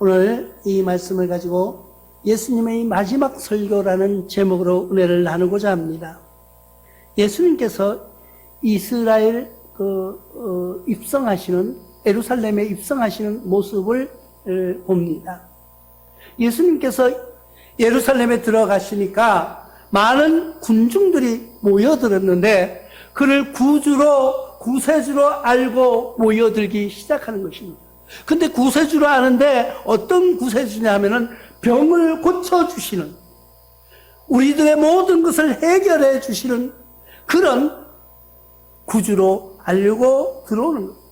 오늘 이 말씀을 가지고 예수님의 마지막 설교라는 제목으로 은혜를 나누고자 합니다. 예수님께서 이스라엘 입성하시는, 예루살렘에 입성하시는 모습을 봅니다. 예수님께서 예루살렘에 들어가시니까 많은 군중들이 모여들었는데 그를 구세주로 알고 모여들기 시작하는 것입니다. 근데 구세주로 아는데 어떤 구세주냐 하면은 병을 고쳐주시는, 우리들의 모든 것을 해결해 주시는 그런 구주로 알고 들어오는 거예요.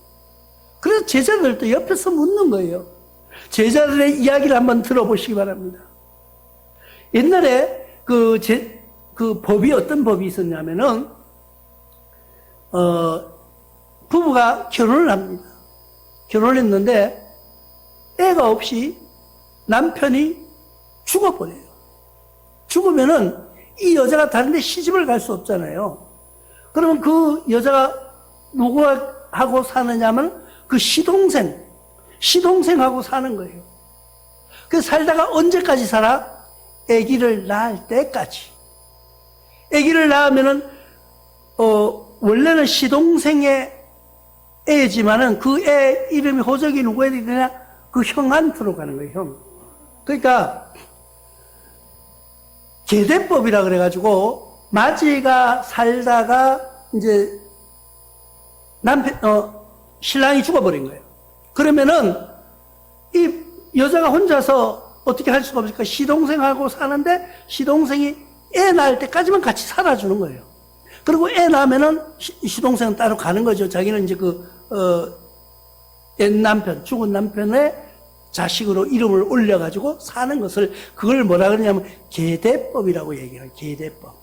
그래서 제자들도 옆에서 묻는 거예요. 제자들의 이야기를 한번 들어보시기 바랍니다. 옛날에 그 법이 어떤 법이 있었냐면은, 부부가 결혼을 합니다. 결혼했는데 애가 없이 남편이 죽어버려요. 죽으면은 이 여자가 다른 데 시집을 갈 수 없잖아요. 그러면 그 여자가 누구하고 사느냐면 그 시동생하고 사는 거예요. 그 살다가 언제까지 살아? 아기를 낳을 때까지. 아기를 낳으면은 원래는 시동생의 애지만은 그 애 이름이 호적이 누구에게 되냐? 그 형한테로 가는 거예요, 형. 그러니까 계대법이라 그래가지고 맞이가 살다가 이제 신랑이 죽어버린 거예요. 그러면은 이 여자가 혼자서 어떻게 할 수가 없으니까 시동생하고 사는데 시동생이 애 낳을 때까지만 같이 살아주는 거예요. 그리고 애 낳으면은 시동생은 따로 가는 거죠. 자기는 이제 옛 남편, 죽은 남편의 자식으로 이름을 올려가지고 사는 것을, 그걸 뭐라 그러냐면 계대법이라고 얘기해요. 계대법.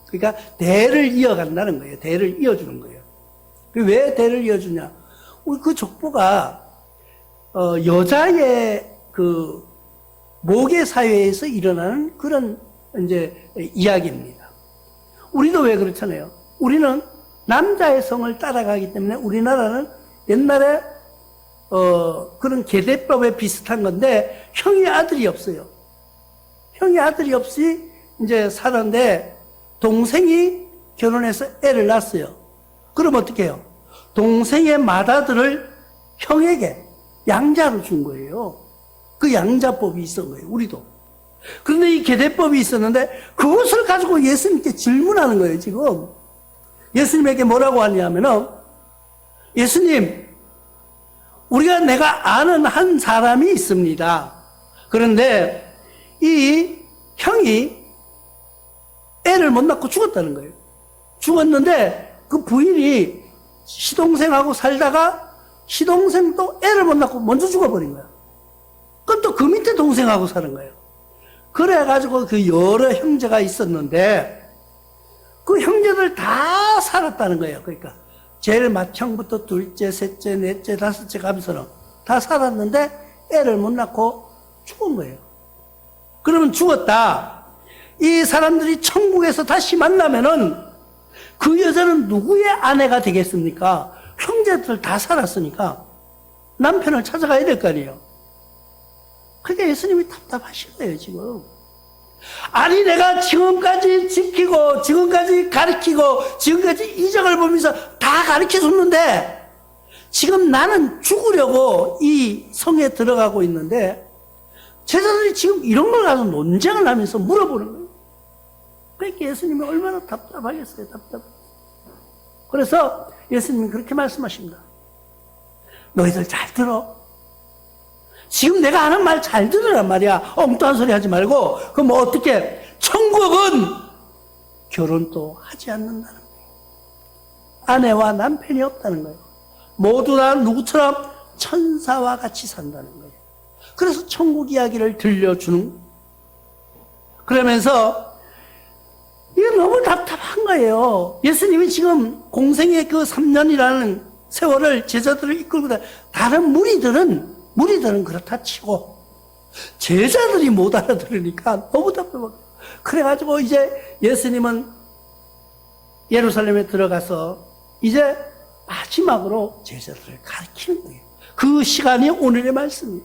그러니까 대를 이어간다는 거예요. 대를 이어주는 거예요. 왜 대를 이어주냐? 우리 그 족보가 여자의 그 모계 사회에서 일어나는 그런 이제 이야기입니다. 우리도 왜 그렇잖아요. 우리는 남자의 성을 따라가기 때문에 우리나라는 옛날에 그런 계대법에 비슷한 건데, 형이 아들이 없어요. 형이 아들이 없이 이제 살았는데 동생이 결혼해서 애를 낳았어요. 그럼 어떻게 해요? 동생의 맏아들을 형에게 양자로 준 거예요. 그 양자법이 있었던 거예요, 우리도. 그런데 이 계대법이 있었는데 그것을 가지고 예수님께 질문하는 거예요, 지금. 예수님에게 뭐라고 하냐면은, 예수님, 내가 아는 한 사람이 있습니다. 그런데 이 형이 애를 못 낳고 죽었다는 거예요. 죽었는데 그 부인이 시동생하고 살다가 시동생도 애를 못 낳고 먼저 죽어버린 거예요. 그럼 또 그 밑에 동생하고 사는 거예요. 그래가지고 그 여러 형제가 있었는데 그 형제들 다 살았다는 거예요. 그러니까 제일 맏형부터 둘째, 셋째, 넷째, 다섯째 가면서는 다 살았는데 애를 못 낳고 죽은 거예요. 그러면 죽었다. 이 사람들이 천국에서 다시 만나면은 그 여자는 누구의 아내가 되겠습니까? 형제들 다 살았으니까 남편을 찾아가야 될 거 아니에요. 그러니까 예수님이 답답하신 거예요, 지금. 아니, 내가 지금까지 지키고, 지금까지 가르치고, 지금까지 이적을 보면서 다 가르쳐 줬는데, 지금 나는 죽으려고 이 성에 들어가고 있는데, 제자들이 지금 이런 걸 가지고 논쟁을 하면서 물어보는 거예요. 그러니까 예수님이 얼마나 답답하겠어요, 그래서 예수님이 그렇게 말씀하십니다. 너희들 잘 들어. 지금 내가 하는 말 잘 들으란 말이야. 엉뚱한 소리 하지 말고. 그럼 어떻게? 천국은 결혼도 하지 않는다는 거예요. 아내와 남편이 없다는 거예요. 모두 다 누구처럼 천사와 같이 산다는 거예요. 그래서 천국 이야기를 들려주는, 그러면서 이게 너무 답답한 거예요. 예수님이 지금 공생의 그 3년이라는 세월을 제자들을 이끌고 다른 무리들은 그렇다 치고 제자들이 못 알아들으니까 너무 답답하고, 그래가지고 이제 예수님은 예루살렘에 들어가서 이제 마지막으로 제자들을 가르치는 거예요. 그 시간이 오늘의 말씀이에요.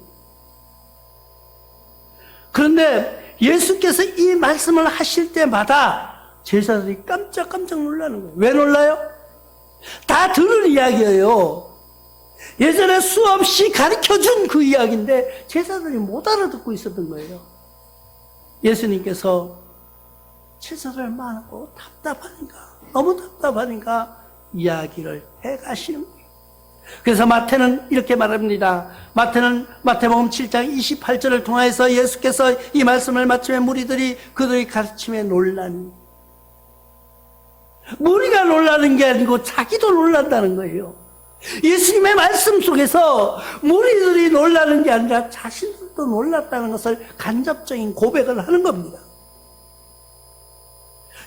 그런데 예수께서 이 말씀을 하실 때마다 제자들이 깜짝깜짝 놀라는 거예요. 왜 놀라요? 다 들은 이야기예요. 예전에 수없이 가르쳐준 그 이야기인데 제자들이 못 알아듣고 있었던 거예요. 예수님께서 제자들 많고 답답하니까, 너무 답답하니까 이야기를 해가시는 거예요. 그래서 마태는 이렇게 말합니다. 마태는 마태복음 7장 28절을 통해서 예수께서 이 말씀을 마침에 무리들이 그들의 가르침에 놀라니, 무리가 놀라는 게 아니고 자기도 놀란다는 거예요. 예수님의 말씀 속에서 무리들이 놀라는 게 아니라 자신들도 놀랐다는 것을 간접적인 고백을 하는 겁니다.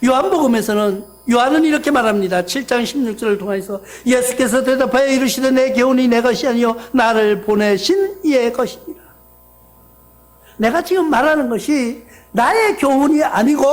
요한복음에서는 요한은 이렇게 말합니다. 7장 16절을 통해서 예수께서 대답하여 이르시되 내 교훈이 내 것이 아니요 나를 보내신 이의 것이니라. 내가 지금 말하는 것이 나의 교훈이 아니고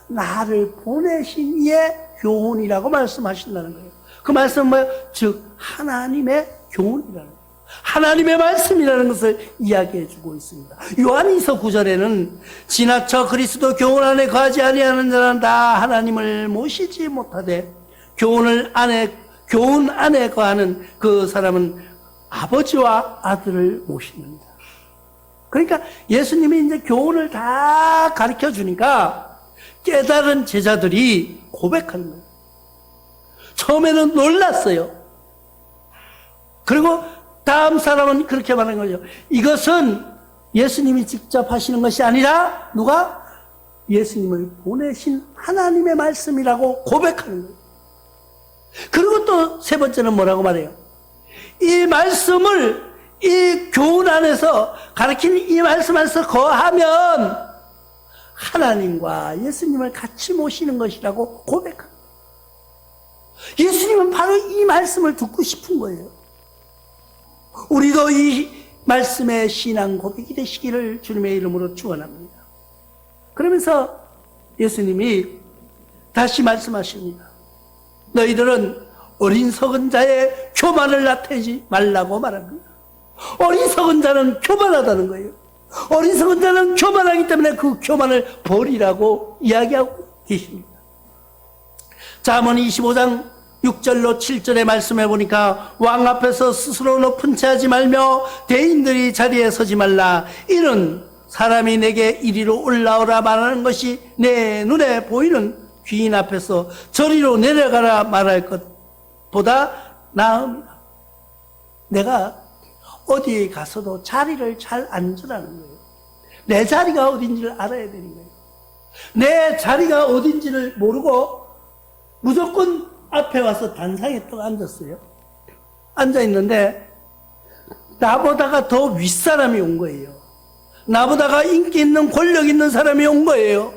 나를 보내신 이의 교훈이라고 말씀하신다는 거예요. 그 말씀은 뭐예요? 즉 하나님의 교훈이라는 거예요. 하나님의 말씀이라는 것을 이야기해 주고 있습니다. 요한일서 9절에는 지나쳐 그리스도 교훈 안에 거하지 아니하는 자는 다 하나님을 모시지 못하되 교훈 안에 거하는 그 사람은 아버지와 아들을 모시는다. 그러니까 예수님이 이제 교훈을 다 가르쳐 주니까 깨달은 제자들이 고백하는 거예요. 처음에는 놀랐어요. 그리고 다음 사람은 그렇게 말하는 거죠. 이것은 예수님이 직접 하시는 것이 아니라 누가? 예수님을 보내신 하나님의 말씀이라고 고백하는 거예요. 그리고 또 세 번째는 뭐라고 말해요? 이 말씀을 이 교훈 안에서 가르치는 이 말씀 안에서 거하면 하나님과 예수님을 같이 모시는 것이라고 고백합니다. 예수님은 바로 이 말씀을 듣고 싶은 거예요. 우리도 이 말씀의 신앙 고백이 되시기를 주님의 이름으로 축원합니다. 그러면서 예수님이 다시 말씀하십니다. 너희들은 어리석은 자의 교만을 나타내지 말라고 말합니다. 어리석은 자는 교만하다는 거예요. 어리석은 자는 교만하기 때문에 그 교만을 버리라고 이야기하고 계십니다. 잠언 25장 6절로 7절의 말씀해 보니까 왕 앞에서 스스로 높은 채 하지 말며 대인들이 자리에 서지 말라. 이는 사람이 내게 이리로 올라오라 말하는 것이 내 눈에 보이는 귀인 앞에서 저리로 내려가라 말할 것보다 나음이다. 내가 어디에 가서도 자리를 잘 앉으라는 거예요. 내 자리가 어딘지를 알아야 되는 거예요. 내 자리가 어딘지를 모르고 무조건 앞에 와서 단상에 또 앉았어요. 앉아있는데 나보다가 더 윗사람이 온 거예요. 나보다가 인기 있는 권력 있는 사람이 온 거예요.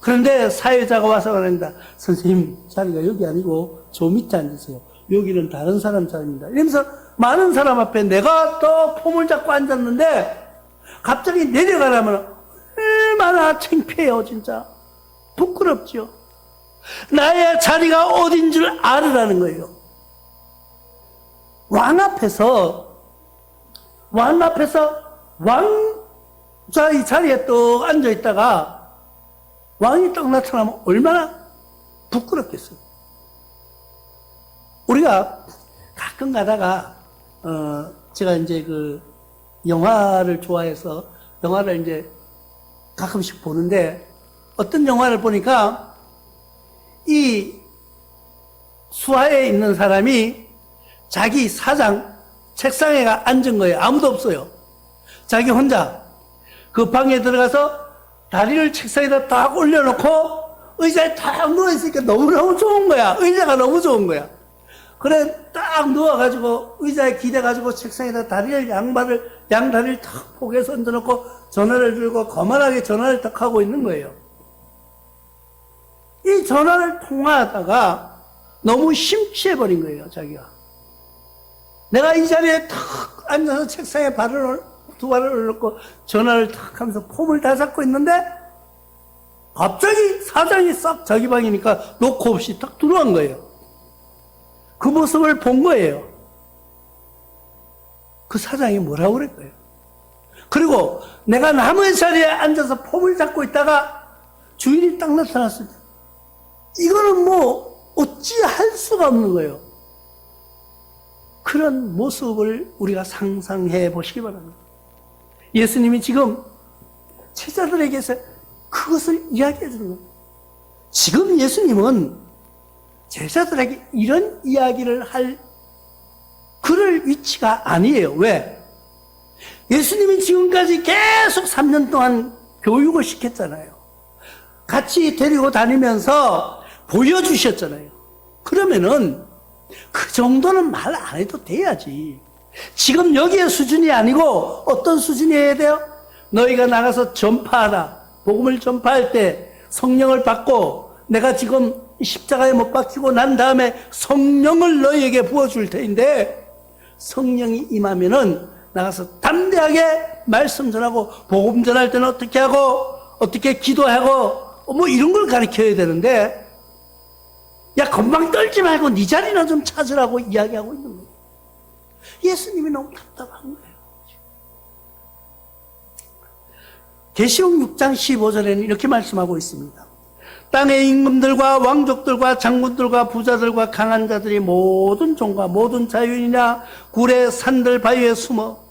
그런데 사회자가 와서 말합니다. 선생님 자리가 여기 아니고 저 밑에 앉으세요. 여기는 다른 사람 자리입니다. 이러면서 많은 사람 앞에 내가 또 폼을 잡고 앉았는데 갑자기 내려가라면 얼마나 창피해요. 진짜 부끄럽죠. 나의 자리가 어딘 줄 알으라는 거예요. 왕 앞에서 왕자의 자리에 또 앉아있다가 왕이 딱 나타나면 얼마나 부끄럽겠어요. 우리가 가끔 가다가 제가 이제 그 영화를 좋아해서 영화를 이제 가끔씩 보는데 어떤 영화를 보니까 이 수하에 있는 사람이 자기 사장 책상에 앉은 거예요. 아무도 없어요. 자기 혼자 그 방에 들어가서 다리를 책상에다 딱 올려놓고 의자에 딱 누워있으니까 너무너무 좋은 거야. 의자가 너무 좋은 거야. 그래 딱 누워가지고 의자에 기대가지고 책상에다 다리를 양다리를 탁 포개서 얹어놓고 전화를 들고 거만하게 전화를 딱 하고 있는 거예요. 이 전화를 통화하다가 너무 심취해버린 거예요, 자기가. 내가 이 자리에 탁 앉아서 책상에 두 발을 올려놓고 전화를 탁 하면서 폼을 다 잡고 있는데 갑자기 사장이 싹 자기 방이니까 놓고 없이 딱 들어간 거예요. 그 모습을 본 거예요. 그 사장이 뭐라고 그랬어요? 그리고 내가 나무의 자리에 앉아서 폼을 잡고 있다가 주인이 딱 나타났을 때, 이거는 뭐 어찌할 수가 없는 거예요. 그런 모습을 우리가 상상해 보시기 바랍니다. 예수님이 지금 제자들에게서 그것을 이야기해 주는 겁니다. 지금 예수님은 제자들에게 이런 이야기를 할 그럴 위치가 아니에요. 왜? 예수님이 지금까지 계속 3년 동안 교육을 시켰잖아요. 같이 데리고 다니면서 보여주셨잖아요. 그러면은 그 정도는 말 안 해도 돼야지. 지금 여기의 수준이 아니고 어떤 수준이어야 돼요? 너희가 나가서 전파하라. 복음을 전파할 때 성령을 받고 내가 지금 십자가에 못 박히고 난 다음에 성령을 너희에게 부어줄 테인데, 성령이 임하면은 나가서 담대하게 말씀 전하고 복음 전할 때는 어떻게 하고 어떻게 기도하고 뭐 이런 걸 가르쳐야 되는데, 야 건방 떨지 말고 네 자리나 좀 찾으라고 이야기하고 있는 거예요. 예수님이 너무 답답한 거예요. 계시록 6장 15절에는 이렇게 말씀하고 있습니다. 땅의 임금들과 왕족들과 장군들과 부자들과 강한 자들이 모든 종과 모든 자유인이나 굴의 산들 바위에 숨어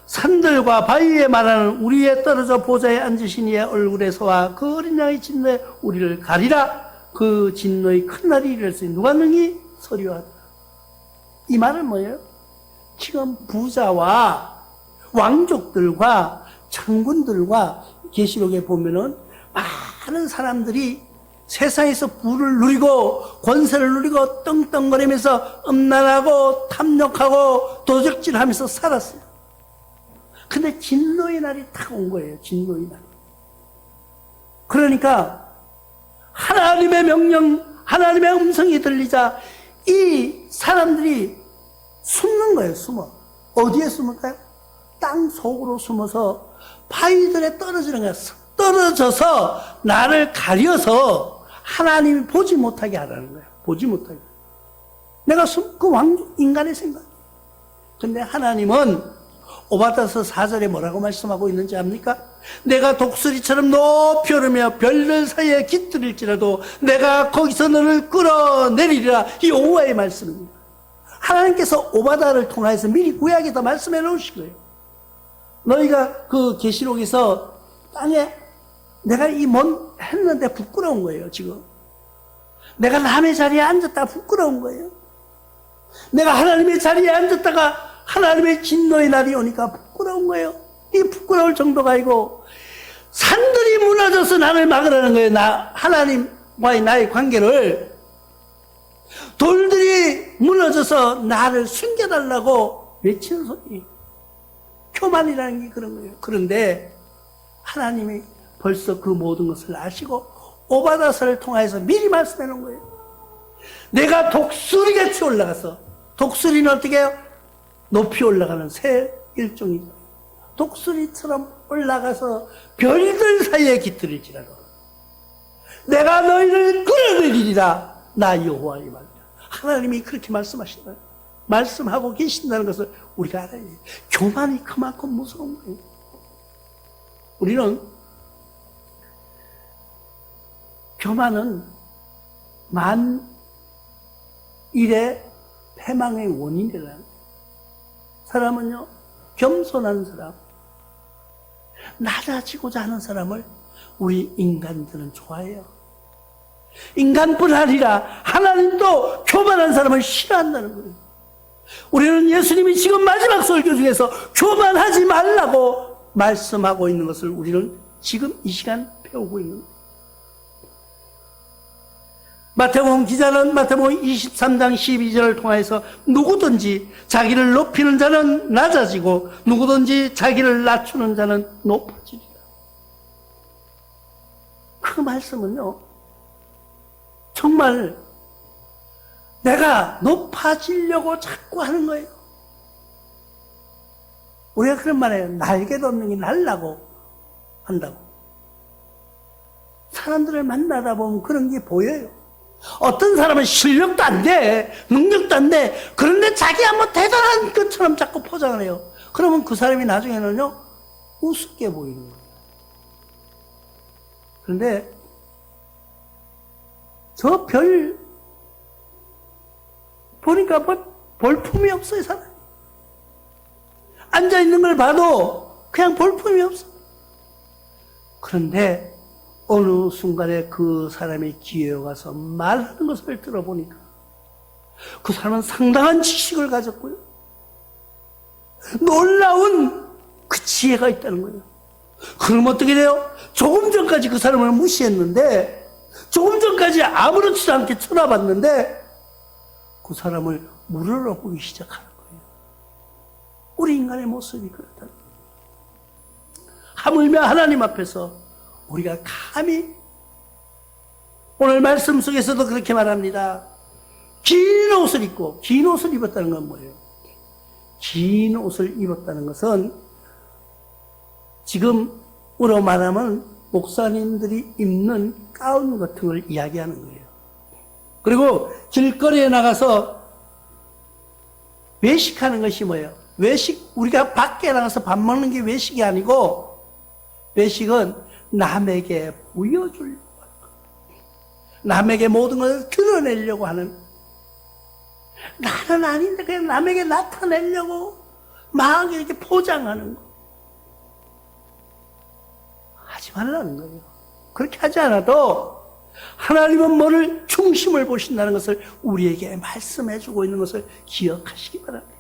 산들과 바위에 말하는 우리 위에 떨어져 보좌에 앉으신 이의 얼굴에서와 그 어린 양의 진노에 우리를 가리라. 그 진노의 큰 날이 이르렀으니 누가 능히 서리하리라. 이 말은 뭐예요? 지금 부자와 왕족들과 장군들과 계시록에 보면은 많은 사람들이 세상에서 부를 누리고 권세를 누리고 떵떵거리면서 음란하고 탐욕하고 도적질하면서 살았어요. 근데 진노의 날이 딱 온 거예요. 진노의 날. 그러니까 하나님의 명령, 하나님의 음성이 들리자 이 사람들이 숨는 거예요. 숨어. 어디에 숨을까요? 땅 속으로 숨어서 바위들에 떨어지는 거예요. 떨어져서 나를 가려서 하나님이 보지 못하게 하라는 거예요. 보지 못하게. 내가 그 왕 인간의 생각. 근데 하나님은 오바다서 4절에 뭐라고 말씀하고 있는지 압니까? 내가 독수리처럼 높이 오르며 별들 사이에 깃들일지라도 내가 거기서 너를 끌어내리리라. 이 여호와의 말씀입니다. 하나님께서 오바다를 통해서 미리 구약에다 말씀해 놓으신 거예요. 너희가 그 계시록에서 땅에 내가 이 먼 했는데 부끄러운 거예요. 지금 내가 남의 자리에 앉았다가 부끄러운 거예요. 내가 하나님의 자리에 앉았다가 하나님의 진노의 날이 오니까 부끄러운 거예요. 이 부끄러울 정도가 아니고 산들이 무너져서 나를 막으라는 거예요. 하나님과의 나의 관계를. 돌들이 무너져서 나를 숨겨달라고 외치는 소리. 교만이라는 게 그런 거예요. 그런데 하나님이 벌써 그 모든 것을 아시고 오바다서를 통해서 미리 말씀해 놓은 거예요. 내가 독수리같이 올라가서, 독수리는 어떻게 해요? 높이 올라가는 새 일종이죠. 독수리처럼 올라가서 별들 사이에 깃들일지라도 내가 너희를 끌어내리리라. 나 여호와의 말이다. 하나님이 그렇게 말씀하신다. 말씀하고 계신다는 것을 우리가 알아야 돼요. 교만이 그만큼 무서운 거예요. 우리는 교만은 만일의 패망의 원인이라는 거예요. 사람은요, 겸손한 사람, 낮아지고자 하는 사람을 우리 인간들은 좋아해요. 인간뿐 아니라 하나님도 교만한 사람을 싫어한다는 거예요. 우리는 예수님이 지금 마지막 설교 중에서 교만하지 말라고 말씀하고 있는 것을 우리는 지금 이 시간 배우고 있는 거예요. 마태복음 기자는 마태복음 23장 12절을 통해서 누구든지 자기를 높이는 자는 낮아지고 누구든지 자기를 낮추는 자는 높아지리라. 그 말씀은요, 정말 내가 높아지려고 자꾸 하는 거예요. 우리가 그런 말이에요. 날개도 없는 게 날라고 한다고. 사람들을 만나다 보면 그런 게 보여요. 어떤 사람은 실력도 안 돼, 능력도 안 돼. 그런데 자기가 뭐 대단한 것처럼 자꾸 포장을 해요. 그러면 그 사람이 나중에는요, 우습게 보이는 거예요. 그런데 저 별 보니까 뭐 볼품이 없어요, 사람이. 앉아있는 걸 봐도 그냥 볼품이 없어. 그런데 어느 순간에 그 사람이 기회에 가서 말하는 것을 들어보니까 그 사람은 상당한 지식을 가졌고요. 놀라운 그 지혜가 있다는 거예요. 그럼 어떻게 돼요? 조금 전까지 그 사람을 무시했는데, 조금 전까지 아무렇지도 않게 쳐다봤는데 그 사람을 물으러 보기 시작하는 거예요. 우리 인간의 모습이 그렇다는 거예요. 하물며 하나님 앞에서 우리가 감히, 오늘 말씀 속에서도 그렇게 말합니다. 긴 옷을 입고, 긴 옷을 입었다는 건 뭐예요? 긴 옷을 입었다는 것은 지금으로 말하면 목사님들이 입는 가운 같은 걸 이야기하는 거예요. 그리고 길거리에 나가서 외식하는 것이 뭐예요? 외식, 우리가 밖에 나가서 밥 먹는 게 외식이 아니고, 외식은 남에게 보여주려고 하는 거예요. 남에게 모든 것을 드러내려고 하는, 나는 아닌데 그냥 남에게 나타내려고 막 이렇게 포장하는 거. 하지 말라는 거예요. 그렇게 하지 않아도 하나님은 뭐를 중심을 보신다는 것을 우리에게 말씀해주고 있는 것을 기억하시기 바랍니다.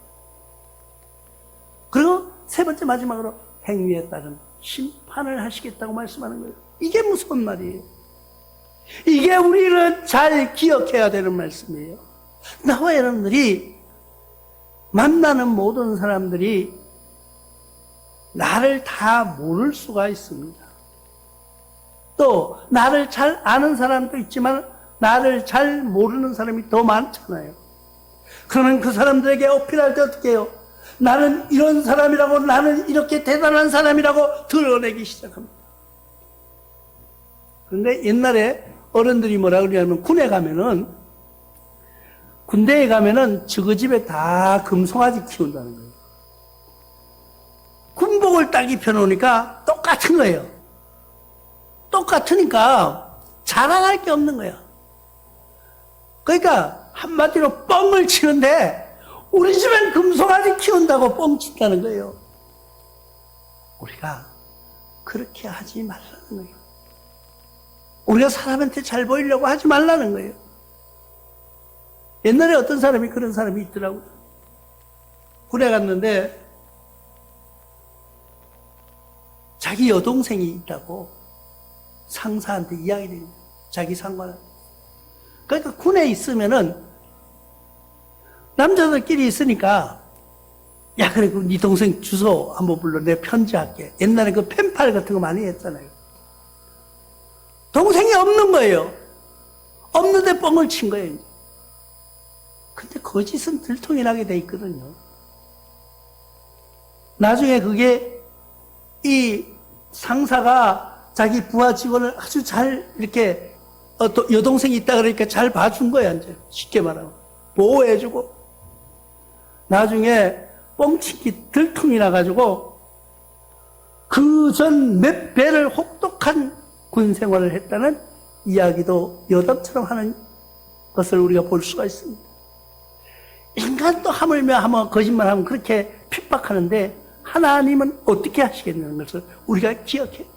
그리고 세 번째 마지막으로 행위에 따른 심판을 하시겠다고 말씀하는 거예요. 이게 무서운 말이에요. 이게 우리는 잘 기억해야 되는 말씀이에요. 나와 여러분들이 만나는 모든 사람들이 나를 다 모를 수가 있습니다. 또 나를 잘 아는 사람도 있지만 나를 잘 모르는 사람이 더 많잖아요. 그러면 그 사람들에게 어필할 때 어떻게 해요? 나는 이런 사람이라고, 나는 이렇게 대단한 사람이라고 드러내기 시작합니다. 그런데 옛날에 어른들이 뭐라 그러냐면 군대에 가면은 저거 집에 다 금송아지 키운다는 거예요. 군복을 딱 입혀놓으니까 똑같은 거예요. 똑같으니까 자랑할 게 없는 거야. 그러니까 한마디로 뻥을 치는데 우리 집엔 금송아지 키운다고 뻥친다는 거예요. 우리가 그렇게 하지 말라는 거예요. 우리가 사람한테 잘 보이려고 하지 말라는 거예요. 옛날에 어떤 사람이 그런 사람이 있더라고요. 군에 갔는데 자기 여동생이 있다고 상사한테 이야기를 해요. 자기 상관한테. 그러니까 군에 있으면은 남자들끼리 있으니까 야 그래 그 네 동생 주소 한번 불러 내가 편지할게. 옛날에 그 펜팔 같은 거 많이 했잖아요. 동생이 없는 거예요. 없는데 뻥을 친 거예요. 근데 거짓은 들통이 나게 돼 있거든요. 나중에 그게 이 상사가 자기 부하 직원을 아주 잘 이렇게 또 여동생이 있다 그러니까 잘 봐준 거야. 이제 쉽게 말하면 보호해주고 나중에 뻥치기 들통이 나가지고 그 전 몇 배를 혹독한 군 생활을 했다는 이야기도 여담처럼 하는 것을 우리가 볼 수가 있습니다. 인간도 하물며 하면 거짓말하면 그렇게 핍박하는데 하나님은 어떻게 하시겠냐는 것을 우리가 기억해요.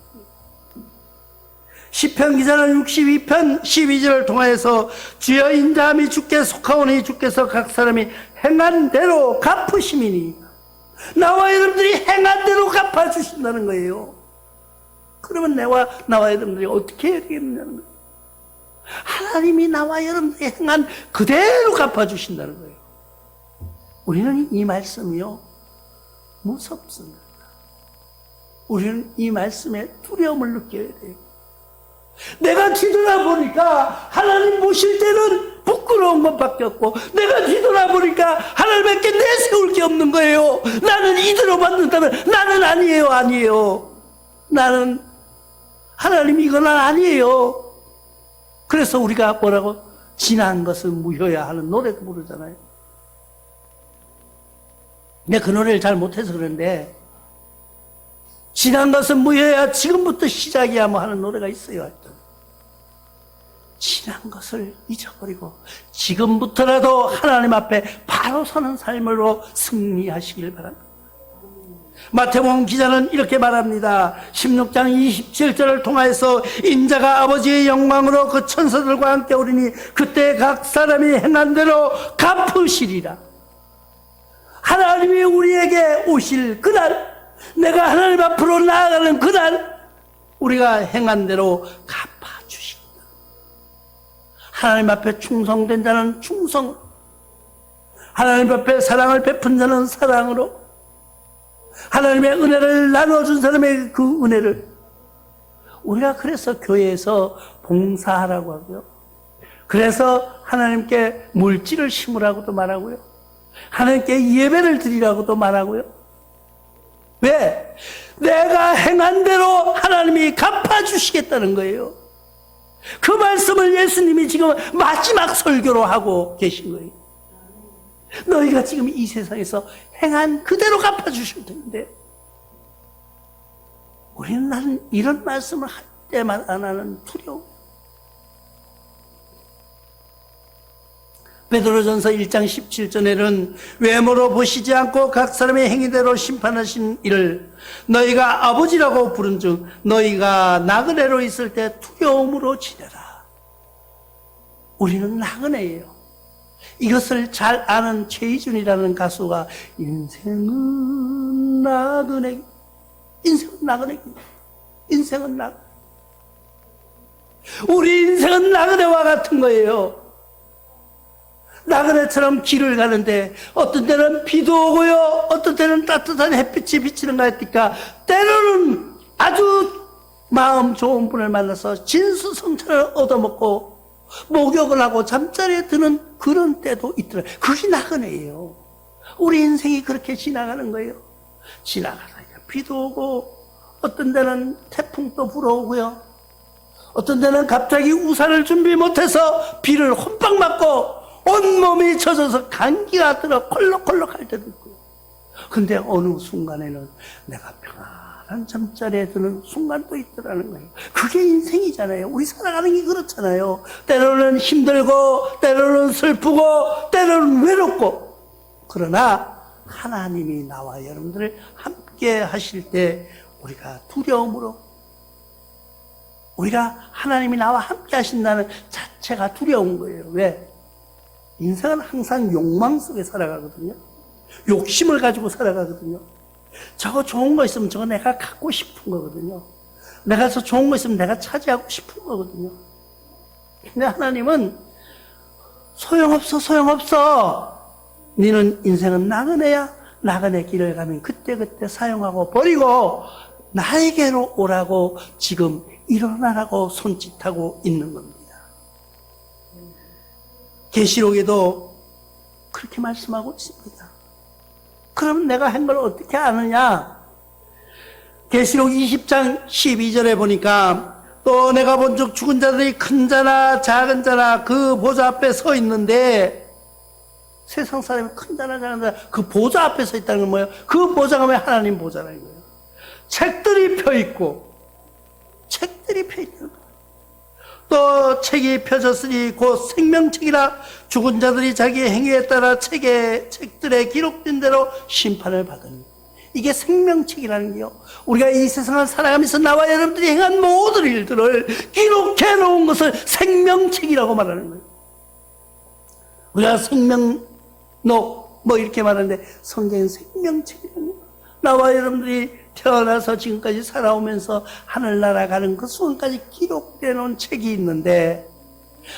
시편 기자는 62편 12절을 통하여서 주여 인자함이 주께 속하오니 주께서 각 사람이 행한 대로 갚으심이니 나와 여러분들이 행한 대로 갚아주신다는 거예요. 그러면 나와 여러분들이 어떻게 해야 되겠냐는 거예요. 하나님이 나와 여러분들이 행한 그대로 갚아주신다는 거예요. 우리는 이 말씀이요 무섭습니다. 우리는 이 말씀에 두려움을 느껴야 돼요. 내가 뒤돌아보니까 하나님 보실 때는 부끄러운 것밖에 없고 내가 뒤돌아보니까 하나님께 내세울 게 없는 거예요. 나는 이대로 받는다면 나는 아니에요. 나는 하나님 이건 아니에요. 그래서 우리가 뭐라고 지난 것은 무효야 하는 노래도 부르잖아요. 내가 그 노래를 잘 못해서 그런데 지난 것은 무효야 지금부터 시작이야 뭐 하는 노래가 있어요. 하여튼 지난 것을 잊어버리고 지금부터라도 하나님 앞에 바로 서는 삶으로 승리하시길 바랍니다. 마태복음 기자는 이렇게 말합니다. 16장 27절을 통하여서 인자가 아버지의 영광으로 그 천사들과 함께 오리니 그때 각 사람이 행한 대로 갚으시리라. 하나님이 우리에게 오실 그날, 내가 하나님 앞으로 나아가는 그날 우리가 행한 대로 갚아주신다. 하나님 앞에 충성된 자는 충성으로, 하나님 앞에 사랑을 베푼 자는 사랑으로, 하나님의 은혜를 나눠준 사람의 그 은혜를, 우리가 그래서 교회에서 봉사하라고 하고요, 그래서 하나님께 물질을 심으라고도 말하고요, 하나님께 예배를 드리라고도 말하고요. 왜? 내가 행한 대로 하나님이 갚아주시겠다는 거예요. 그 말씀을 예수님이 지금 마지막 설교로 하고 계신 거예요. 너희가 지금 이 세상에서 행한 그대로 갚아주실 텐데, 우리는 나는 이런 말씀을 할 때마다 나는 두려워. 베드로전서 1장 17절에는 외모로 보시지 않고 각 사람의 행위대로 심판하신 이를 너희가 아버지라고 부른즉 너희가 나그네로 있을 때 두려움으로 지내라. 우리는 나그네예요. 이것을 잘 아는 최희준이라는 가수가 인생은 나그네, 인생은 나그네, 인생은 나그네. 우리 인생은 나그네와 같은 거예요. 나그네처럼 길을 가는데 어떤 때는 비도 오고요, 어떤 때는 따뜻한 햇빛이 비치는 거 같으니까 때로는 아주 마음 좋은 분을 만나서 진수성찬을 얻어먹고 목욕을 하고 잠자리에 드는 그런 때도 있더라고요. 그게 나그네예요. 우리 인생이 그렇게 지나가는 거예요. 지나가다가 비도 오고, 어떤 때는 태풍도 불어오고요, 어떤 때는 갑자기 우산을 준비 못해서 비를 혼빵 맞고 온몸이 젖어서 감기가 들어 콜록콜록 할 때도 있고요. 근데 어느 순간에는 내가 평안한 잠자리에 드는 순간도 있더라는 거예요. 그게 인생이잖아요. 우리 살아가는 게 그렇잖아요. 때로는 힘들고, 때로는 슬프고, 때로는 외롭고. 그러나 하나님이 나와 여러분들을 함께 하실 때 우리가 두려움으로, 우리가 하나님이 나와 함께 하신다는 자체가 두려운 거예요. 왜? 인생은 항상 욕망 속에 살아가거든요. 욕심을 가지고 살아가거든요. 저거 좋은 거 있으면 저거 내가 갖고 싶은 거거든요. 내가 저 좋은 거 있으면 내가 차지하고 싶은 거거든요. 근데 하나님은 소용없어, 소용없어. 너는 인생은 나그네야. 나그네 길을 가면 그때그때 사용하고 버리고 나에게로 오라고 지금 일어나라고 손짓하고 있는 겁니다. 계시록에도 그렇게 말씀하고 있습니다. 그럼 내가 한 걸 어떻게 아느냐? 계시록 20장 12절에 보니까 또 내가 본즉 죽은 자들이 큰 자나 작은 자나 그 보좌 앞에 서 있는데, 세상 사람이 큰 자나 작은 자 그 보좌 앞에 서 있다는 건 뭐예요? 그 보좌가 왜 하나님 보좌라는 거예요. 책들이 펴 있고, 책들이 펴 있는 거예요. 또 책이 펴졌으니 곧 생명책이라 죽은 자들이 자기 행위에 따라 책들에 기록된 대로 심판을 받으니, 이게 생명책이라는 게요, 우리가 이 세상을 살아가면서 나와 여러분들이 행한 모든 일들을 기록해 놓은 것을 생명책이라고 말하는 거예요. 우리가 생명록 뭐 이렇게 말하는데 성경은 생명책이라는 거예요. 나와 여러분들이 태어나서 지금까지 살아오면서 하늘나라 가는 그 순간까지 기록되어 놓은 책이 있는데,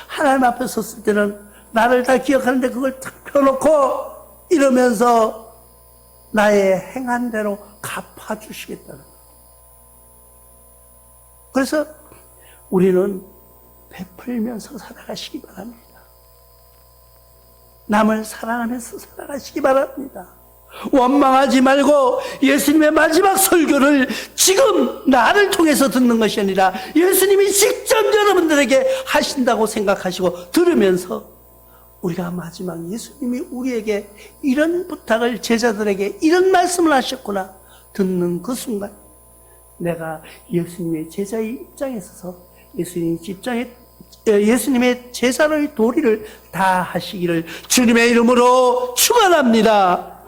하나님 앞에 섰을 때는 나를 다 기억하는데 그걸 탁 펴놓고 이러면서 나의 행한 대로 갚아주시겠다는 거예요. 그래서 우리는 베풀면서 살아가시기 바랍니다. 남을 사랑하면서 살아가시기 바랍니다. 원망하지 말고 예수님의 마지막 설교를 지금 나를 통해서 듣는 것이 아니라 예수님이 직접 여러분들에게 하신다고 생각하시고 들으면서, 우리가 마지막 예수님이 우리에게 이런 부탁을, 제자들에게 이런 말씀을 하셨구나 듣는 그 순간 내가 예수님의 제자의 입장에 서서 예수님의 제자의 도리를 다 하시기를 주님의 이름으로 축원합니다.